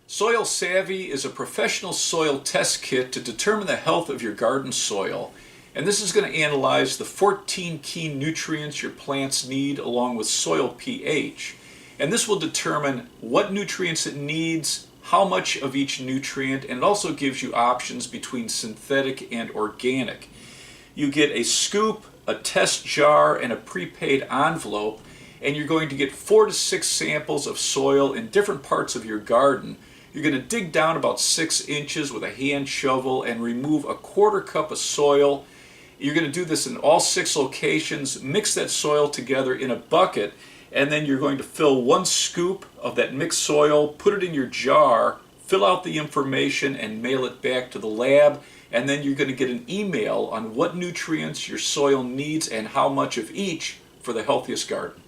Soil Savvy is a professional soil test kit to determine the health of your garden soil. And this is going to analyze the 14 key nutrients your plants need along with soil pH. And this will determine what nutrients it needs, how much of each nutrient, and it also gives you options between synthetic and organic. You get a scoop, a test jar, and a prepaid envelope, and you're going to get 4 to 6 samples of soil in different parts of your garden. You're going to dig down about 6 inches with a hand shovel and remove a 1/4 cup of soil. You're going to do this in all 6 locations, mix that soil together in a bucket, and then you're going to fill 1 scoop of that mixed soil, put it in your jar, fill out the information, and mail it back to the lab. And then you're going to get an email on what nutrients your soil needs and how much of each for the healthiest garden.